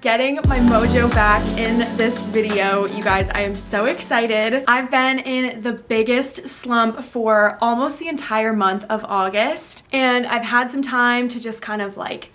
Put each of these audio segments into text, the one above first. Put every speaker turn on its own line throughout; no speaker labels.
getting my mojo back in this video. You guys, I am so excited. I've been in the biggest slump for almost the entire month of August, and I've had some time to just kind of like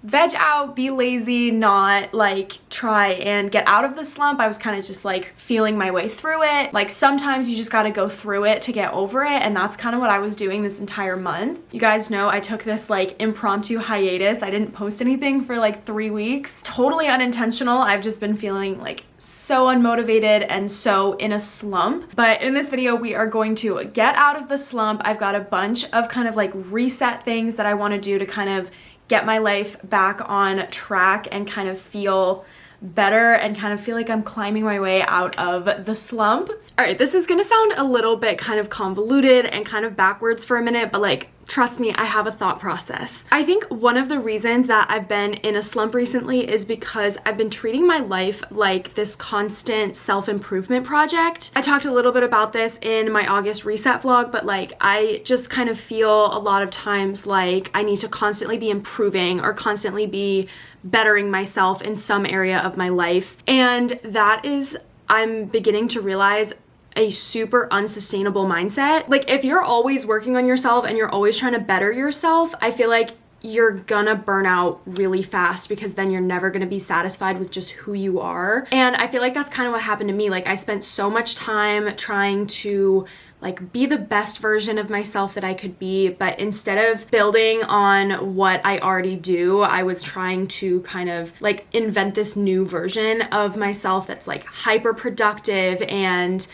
veg out, be lazy, not like try and get out of the slump. I was kind of just like feeling my way through it. Like sometimes you just got to go through it to get over it, and that's kind of what I was doing this entire month. You guys know I took this like impromptu hiatus. I didn't post anything for like 3 weeks. Totally unintentional. I've just been feeling like so unmotivated and so in a slump. But in this video, we are going to get out of the slump. I've got a bunch of kind of like reset things that I want to do to kind of get my life back on track and kind of feel better and kind of feel like I'm climbing my way out of the slump. All right, this is gonna sound a little bit kind of convoluted and kind of backwards for a minute, but like, trust me, I have a thought process. I think one of the reasons that I've been in a slump recently is because I've been treating my life like this constant self-improvement project. I talked a little bit about this in my August reset vlog, but like, I just kind of feel a lot of times like I need to constantly be improving or constantly be bettering myself in some area of my life. And that is, I'm beginning to realize, a super unsustainable mindset. Like if you're always working on yourself and you're always trying to better yourself, I feel like you're gonna burn out really fast because then you're never gonna be satisfied with just who you are. And I feel like that's kind of what happened to me. Like I spent so much time trying to like be the best version of myself that I could be, but instead of building on what I already do, I was trying to kind of like invent this new version of myself that's like hyper productive and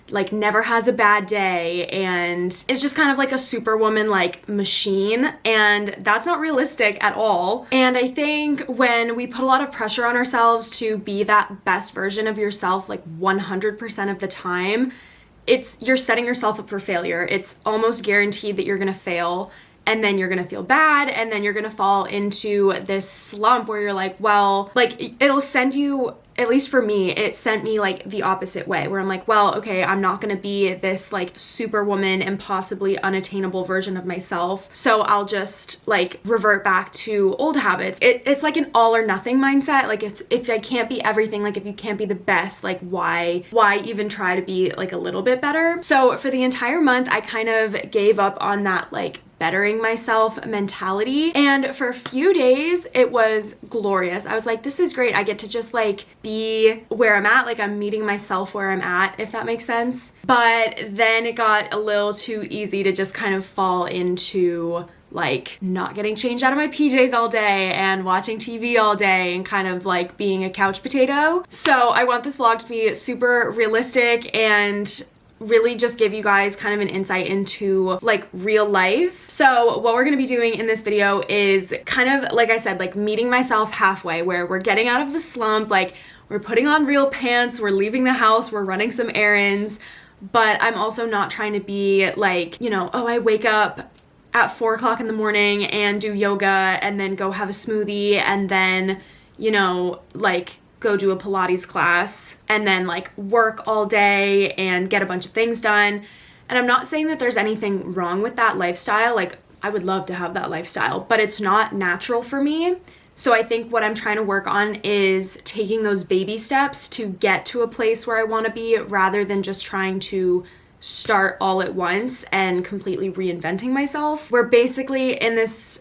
like never has a bad day and is just kind of like a superwoman like machine, and that's not realistic at all. And I think when we put a lot of pressure on ourselves to be that best version of yourself like 100% of the time, you're setting yourself up for failure. It's almost guaranteed that you're gonna fail, and then you're gonna feel bad, and then you're gonna fall into this slump where you're like, well, like it'll send you, at least for me, it sent me like the opposite way where I'm like, well, okay, I'm not gonna be this like superwoman, impossibly unattainable version of myself. So I'll just like revert back to old habits. It's like an all or nothing mindset. Like if I can't be everything, like if you can't be the best, like why even try to be like a little bit better? So for the entire month, I kind of gave up on that like bettering myself mentality. And for a few days, it was glorious. I was like, this is great. I get to just like be where I'm at. Like I'm meeting myself where I'm at, if that makes sense. But then it got a little too easy to just kind of fall into like not getting changed out of my PJs all day and watching TV all day and kind of like being a couch potato. So I want this vlog to be super realistic and really just give you guys kind of an insight into like real life. So what we're gonna be doing in this video is kind of, like I said, like meeting myself halfway, where we're getting out of the slump, like we're putting on real pants, we're leaving the house, we're running some errands, but I'm also not trying to be like, you know, oh, I wake up at 4 o'clock in the morning and do yoga and then go have a smoothie and then, you know, like go do a Pilates class and then like work all day and get a bunch of things done. And I'm not saying that there's anything wrong with that lifestyle. Like I would love to have that lifestyle, but it's not natural for me. So I think what I'm trying to work on is taking those baby steps to get to a place where I want to be, rather than just trying to start all at once and completely reinventing myself. We're basically in this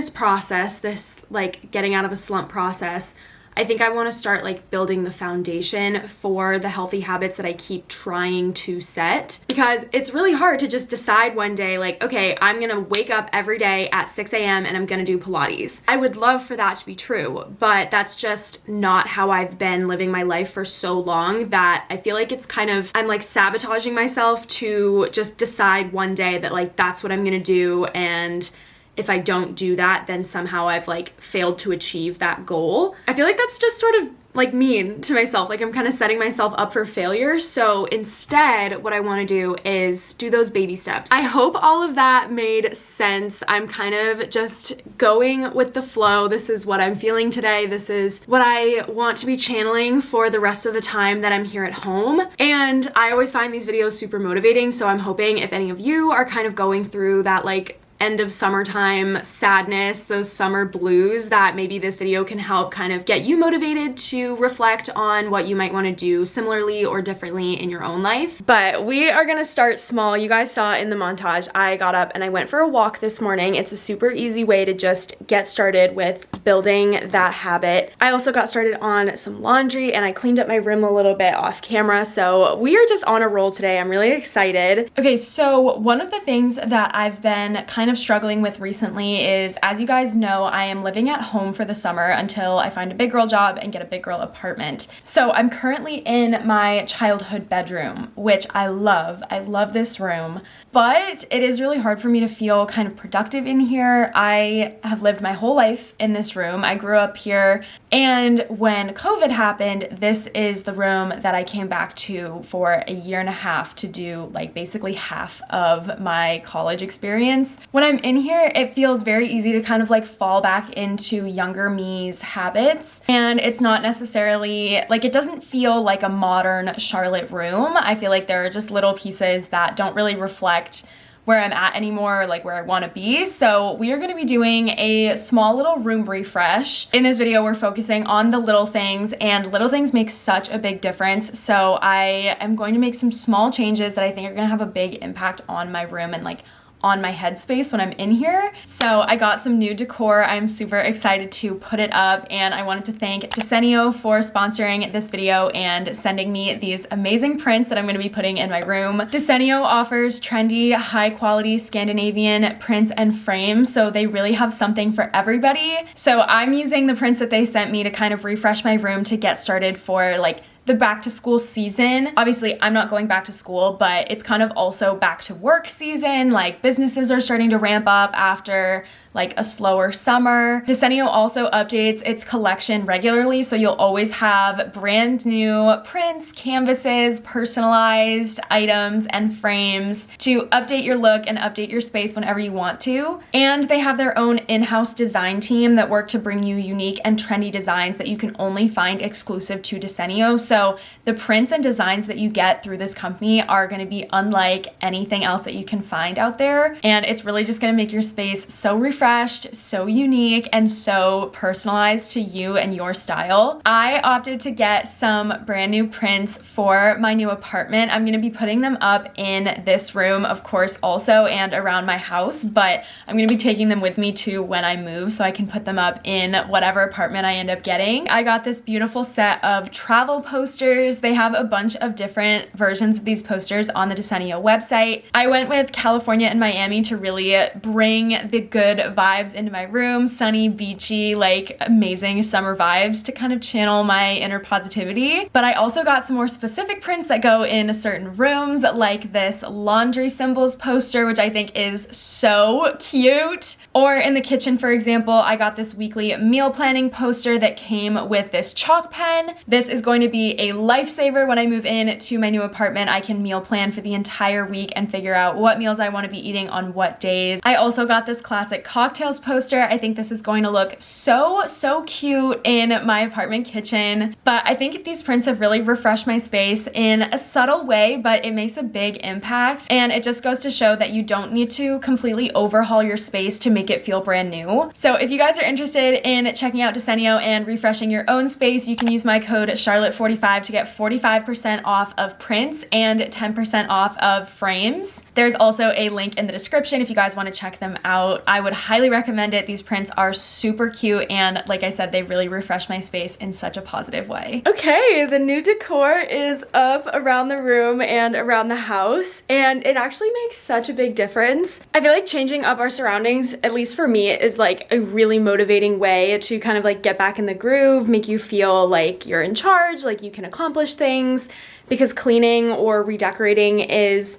process, this like getting out of a slump process. I think I want to start like building the foundation for the healthy habits that I keep trying to set, because it's really hard to just decide one day like, okay, I'm gonna wake up every day at 6 a.m. and I'm gonna do Pilates. I would love for that to be true, but that's just not how I've been living my life for so long that I feel like it's kind of, I'm like sabotaging myself to just decide one day that like that's what I'm gonna do, and if I don't do that, then somehow I've like failed to achieve that goal. I feel like that's just sort of like mean to myself. Like I'm kind of setting myself up for failure. So instead, what I want to do is do those baby steps. I hope all of that made sense. I'm kind of just going with the flow. This is what I'm feeling today. This is what I want to be channeling for the rest of the time that I'm here at home. And I always find these videos super motivating. So I'm hoping if any of you are kind of going through that like end of summertime sadness, those summer blues, that maybe this video can help kind of get you motivated to reflect on what you might want to do similarly or differently in your own life. But we are gonna start small. You guys saw in the montage, I got up and I went for a walk this morning. It's a super easy way to just get started with building that habit. I also got started on some laundry and I cleaned up my room a little bit off camera. So we are just on a roll today. I'm really excited. Okay, so one of the things that I've been kind of struggling with recently is, as you guys know, I am living at home for the summer until I find a big girl job and get a big girl apartment. So I'm currently in my childhood bedroom, which I love. I love this room, but it is really hard for me to feel kind of productive in here. I have lived my whole life in this room. I grew up here, and when COVID happened, this is the room that I came back to for a year and a half to do like basically half of my college experience. When I'm in here, it feels very easy to kind of like fall back into younger me's habits, and it's not necessarily like, it doesn't feel like a modern Charlotte room. I feel like there are just little pieces that don't really reflect where I'm at anymore, like where I want to be. So we are going to be doing a small little room refresh. In this video, we're focusing on the little things, and little things make such a big difference. So I am going to make some small changes that I think are going to have a big impact on my room and like on my headspace when I'm in here. So I got some new decor. I'm super excited to put it up, and I wanted to thank Desenio for sponsoring this video and sending me these amazing prints that I'm going to be putting in my room. Desenio offers trendy, high quality Scandinavian prints and frames, so they really have something for everybody. So I'm using the prints that they sent me to kind of refresh my room to get started for like the back to school season. Obviously, I'm not going back to school, but it's kind of also back to work season. Like businesses are starting to ramp up after like a slower summer. Desenio also updates its collection regularly, so you'll always have brand new prints, canvases, personalized items, and frames to update your look and update your space whenever you want to. And they have their own in-house design team that work to bring you unique and trendy designs that you can only find exclusive to Desenio. So the prints and designs that you get through this company are going to be unlike anything else that you can find out there, and it's really just going to make your space so refreshing, so unique, and so personalized to you and your style. I opted to get some brand new prints for my new apartment. I'm going to be putting them up in this room, of course, also, and around my house, but I'm going to be taking them with me to when I move so I can put them up in whatever apartment I end up getting. I got this beautiful set of travel posters. They have a bunch of different versions of these posters on the Desenio website. I went with California and Miami to really bring the good vibes into my room, sunny, beachy, like amazing summer vibes to kind of channel my inner positivity. But I also got some more specific prints that go in certain rooms, like this laundry symbols poster, which I think is so cute. Or in the kitchen, for example, I got this weekly meal planning poster that came with this chalk pen. This is going to be a lifesaver when I move in to my new apartment. I can meal plan for the entire week and figure out what meals I want to be eating on what days. I also got this classic cocktails poster. I think this is going to look so cute in my apartment kitchen. But I think these prints have really refreshed my space in a subtle way, but it makes a big impact. And it just goes to show that you don't need to completely overhaul your space to make it feel brand new. So if you guys are interested in checking out Desenio and refreshing your own space, you can use my code Charlotte45 to get 45% off of prints and 10% off of frames. There's also a link in the description if you guys want to check them out. I would highly recommend it. These prints are super cute, and like I said, they really refresh my space in such a positive way. Okay, the new decor is up around the room and around the house, and it actually makes such a big difference. I feel like changing up our surroundings, at least for me, is like a really motivating way to kind of like get back in the groove, make you feel like you're in charge, like you can accomplish things, because cleaning or redecorating is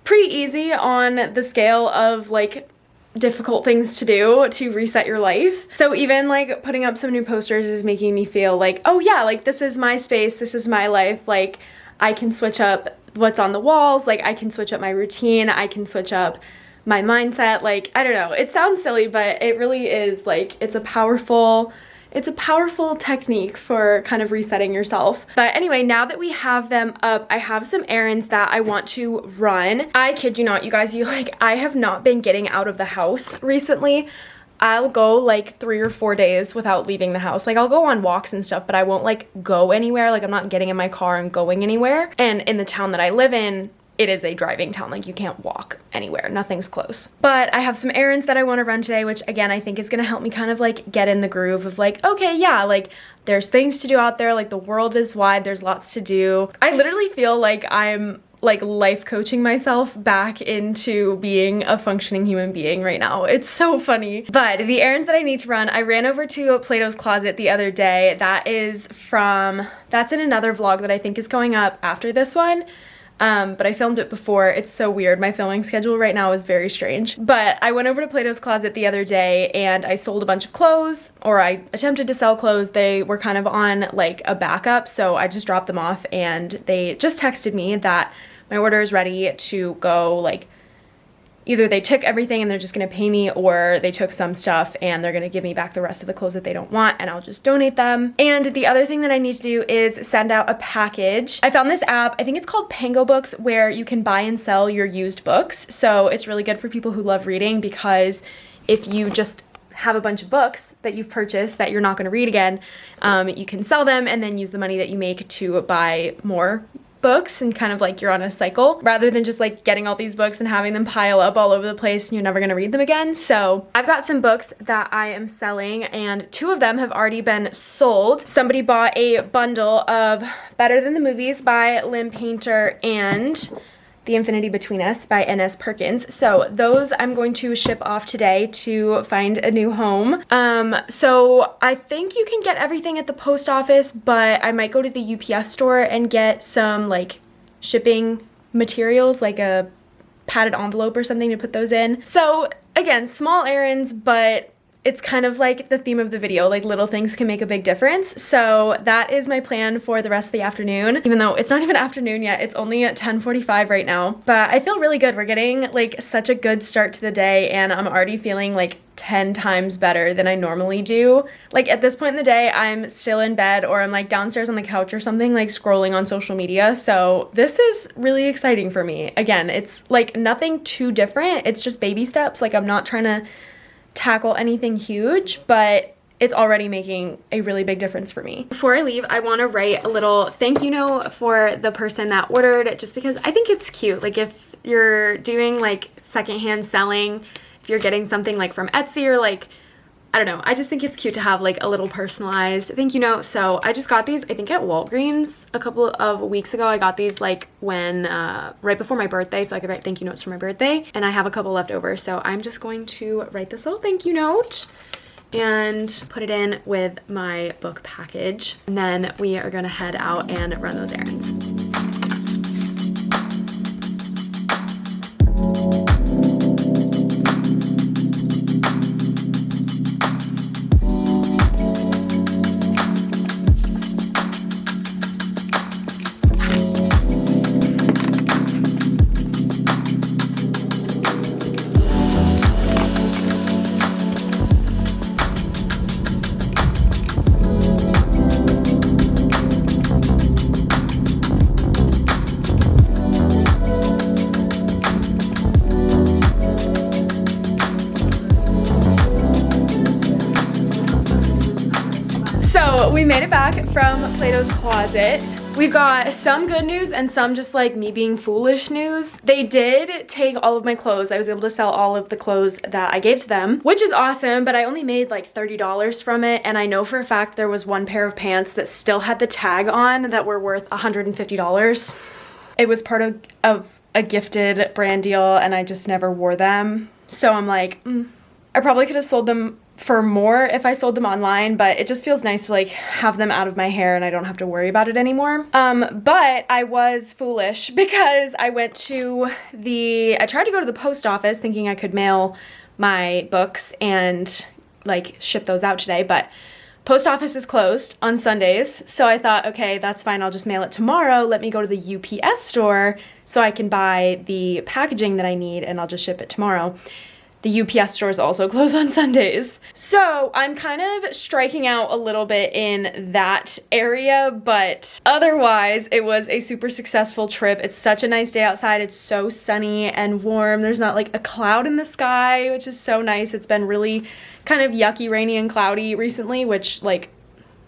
pretty easy on the scale of like difficult things to do to reset your life. So even like putting up some new posters is making me feel like, oh yeah, like this is my space, this is my life, like I can switch up what's on the walls, like I can switch up my routine, I can switch up my mindset. Like, I don't know, it sounds silly, but it really is like, it's a powerful It's a powerful technique for kind of resetting yourself. But anyway, now that we have them up, I have some errands that I want to run. I kid you not, you guys, I have not been getting out of the house recently. I'll go like 3 or 4 days without leaving the house. Like, I'll go on walks and stuff, but I won't like go anywhere. Like, I'm not getting in my car and going anywhere. And in the town that I live in, it is a driving town. Like, you can't walk anywhere. Nothing's close. But I have some errands that I want to run today, which again, I think is going to help me kind of like get in the groove of like, okay, yeah, like there's things to do out there. Like, the world is wide. There's lots to do. I literally feel like I'm like life coaching myself back into being a functioning human being right now. It's so funny. But the errands that I need to run, I ran over to Plato's Closet the other day. That's in another vlog that I think is going up after this one. But I filmed it before. It's so weird. My filming schedule right now is very strange. But I went over to Plato's Closet the other day and I sold a bunch of clothes, or I attempted to sell clothes. They were kind of on like a backup, so I just dropped them off and they just texted me that my order is ready to go. Like, either they took everything and they're just gonna pay me, or they took some stuff and they're gonna give me back the rest of the clothes that they don't want and I'll just donate them. And the other thing that I need to do is send out a package. I found this app, I think it's called Pango Books, where you can buy and sell your used books. So it's really good for people who love reading, because if you just have a bunch of books that you've purchased that you're not gonna read again, you can sell them and then use the money that you make to buy more books, and kind of like you're on a cycle rather than just like getting all these books and having them pile up all over the place and you're never gonna read them again. So I've got some books that I am selling and 2 of them have already been sold. Somebody bought a bundle of Better Than the Movies by Lynn Painter and The Infinity Between Us by N.S. Perkins. So those I'm going to ship off today to find a new home. So I think you can get everything at the post office, but I might go to the UPS store and get some like shipping materials, like a padded envelope or something to put those in. So again, small errands, but it's kind of like the theme of the video, like little things can make a big difference. So that is my plan for the rest of the afternoon, even though it's not even afternoon yet. It's only at 10:45 right now, but I feel really good. We're getting like such a good start to the day and I'm already feeling like 10 times better than I normally do. Like at this point in the day, I'm still in bed or I'm like downstairs on the couch or something, like scrolling on social media. So this is really exciting for me. Again, it's like nothing too different. It's just baby steps. Like, I'm not trying to tackle anything huge, but it's already making a really big difference for me. Before I leave, I want to write a little thank you note for the person that ordered, just because I think it's cute. Like, if you're doing like secondhand selling, if you're getting something like from Etsy or like, I don't know, I just think it's cute to have like a little personalized thank you note. So I just got these, I think at Walgreens a couple of weeks ago. I got these like when, right before my birthday, so I could write thank you notes for my birthday. And I have a couple left over. So I'm just going to write this little thank you note and put it in with my book package. And then we are gonna head out and run those errands. So we made it back from Plato's Closet. We've got some good news and some just like me being foolish news. They did take all of my clothes. I was able to sell all of the clothes that I gave to them, which is awesome, but I only made like $30 from it. And I know for a fact there was one pair of pants that still had the tag on that were worth $150. It was part of a gifted brand deal and I just never wore them. So I'm like, I probably could have sold them for more if I sold them online, but it just feels nice to like have them out of my hair and I don't have to worry about it anymore. But I was foolish because I tried to go to the post office thinking I could mail my books and like ship those out today, but post office is closed on Sundays. So I thought, okay, that's fine. I'll just mail it tomorrow. Let me go to the UPS store so I can buy the packaging that I need and I'll just ship it tomorrow. the UPS stores also close on Sundays. So I'm kind of striking out a little bit in that area, but otherwise it was a super successful trip. It's such a nice day outside. It's so sunny and warm. There's not like a cloud in the sky, which is so nice. It's been really kind of yucky, rainy and cloudy recently, which like,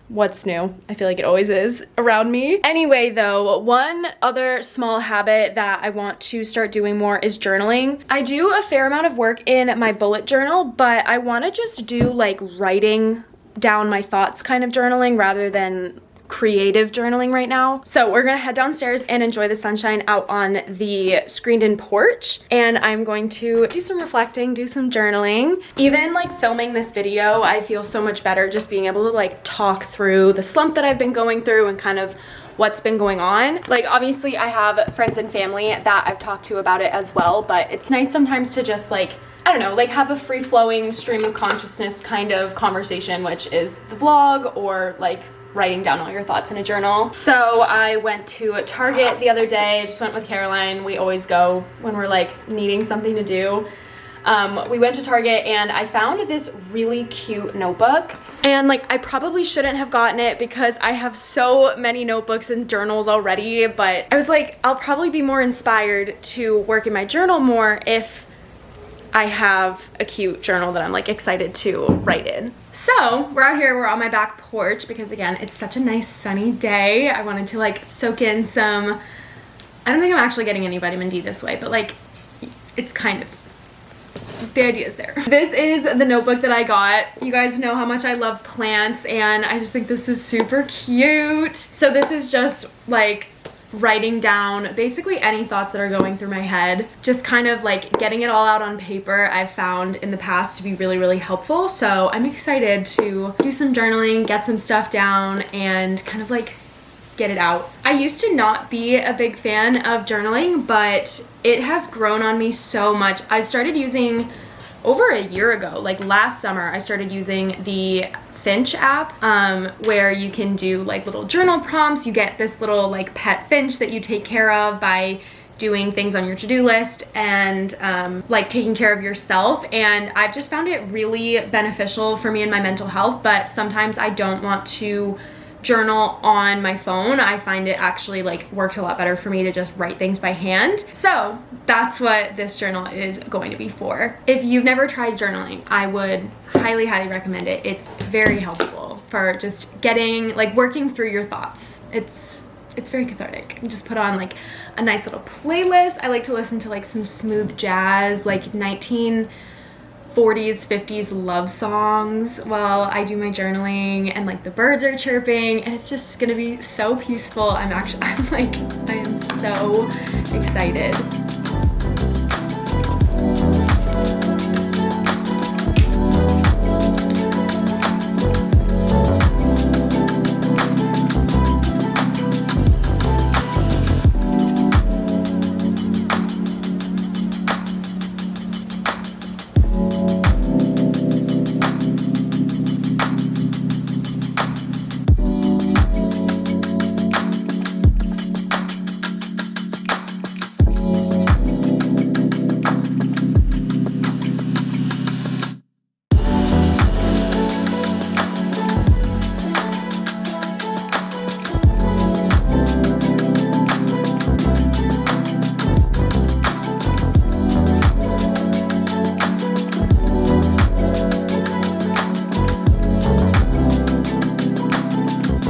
what's new? I feel like it always is around me. Anyway, though, one other small habit that I want to start doing more is journaling. I do a fair amount of work in my bullet journal, but I want to just do like writing down my thoughts kind of journaling rather than creative journaling right now. So we're gonna head downstairs and enjoy the sunshine out on the screened-in porch, and I'm going to do some reflecting, do some journaling. Even like filming this video, I feel so much better just being able to like talk through the slump that I've been going through and kind of what's been going on. Like obviously I have friends and family that I've talked to about it as well, but it's nice sometimes to just like, I don't know, like have a free-flowing stream of consciousness kind of conversation, which is the vlog or like writing down all your thoughts in a journal. So I went to Target the other day. I just went with Caroline. We always go when we're like needing something to do. We went to Target and I found this really cute notebook, and like I probably shouldn't have gotten it because I have so many notebooks and journals already, but I was like, I'll probably be more inspired to work in my journal more if I have a cute journal that I'm like excited to write in. So we're out here, we're on my back porch because again, it's such a nice sunny day. I wanted to like soak in some, I don't think I'm actually getting any vitamin D this way, but like it's kind of, the idea is there. This is the notebook that I got. You guys know how much I love plants and I just think this is super cute. So this is just like writing down basically any thoughts that are going through my head, just kind of like getting it all out on paper. I've found in the past to be really, really helpful. So I'm excited to do some journaling, get some stuff down and kind of like get it out. I used to not be a big fan of journaling, but it has grown on me so much. I started using over a year ago, like last summer, I started using the Finch app, where you can do like little journal prompts. You get this little like pet finch that you take care of by doing things on your to-do list and like taking care of yourself. And I've just found it really beneficial for me and my mental health, but sometimes I don't want to journal on my phone. I find it actually like works a lot better for me to just write things by hand. So that's what this journal is going to be for. If you've never tried journaling, I would highly, highly recommend it. It's very helpful for just getting, like working through your thoughts. It's very cathartic. You just put on like a nice little playlist. I like to listen to like some smooth jazz, like 1940s, 50s love songs while I do my journaling, and like the birds are chirping and it's just gonna be so peaceful. I am so excited.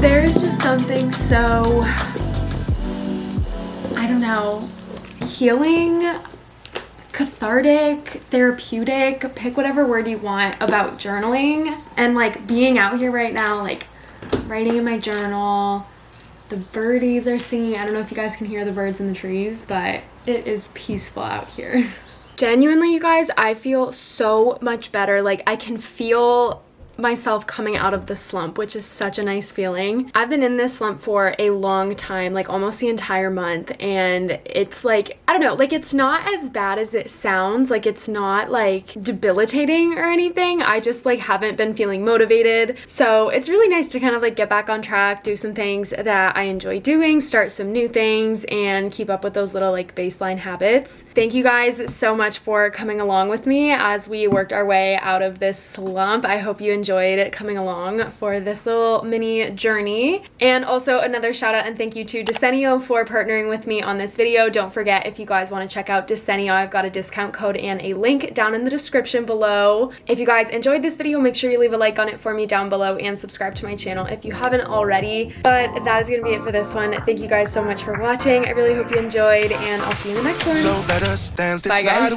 There's just something so, I don't know, healing, cathartic, therapeutic, pick whatever word you want, about journaling and like being out here right now, like writing in my journal. The birdies are singing. I don't know if you guys can hear the birds in the trees, but it is peaceful out here. Genuinely, you guys, I feel so much better. Like I can feel myself coming out of the slump, which is such a nice feeling. I've been in this slump for a long time, like almost the entire month, and it's like, I don't know, like it's not as bad as it sounds. Like it's not like debilitating or anything. I just like haven't been feeling motivated. So it's really nice to kind of like get back on track, do some things that I enjoy doing, start some new things, and keep up with those little like baseline habits. Thank you guys so much for coming along with me as we worked our way out of this slump. I hope you enjoyed coming along for this little mini journey. And also another shout out and thank you to Desenio for partnering with me on this video. Don't forget, if you guys want to check out Desenio, I've got a discount code and a link down in the description below. If you guys enjoyed this video, make sure you leave a like on it for me down below and subscribe to my channel if you haven't already. But that is going to be it for this one. Thank you guys so much for watching. I really hope you enjoyed, and I'll see you in the next one. Bye guys.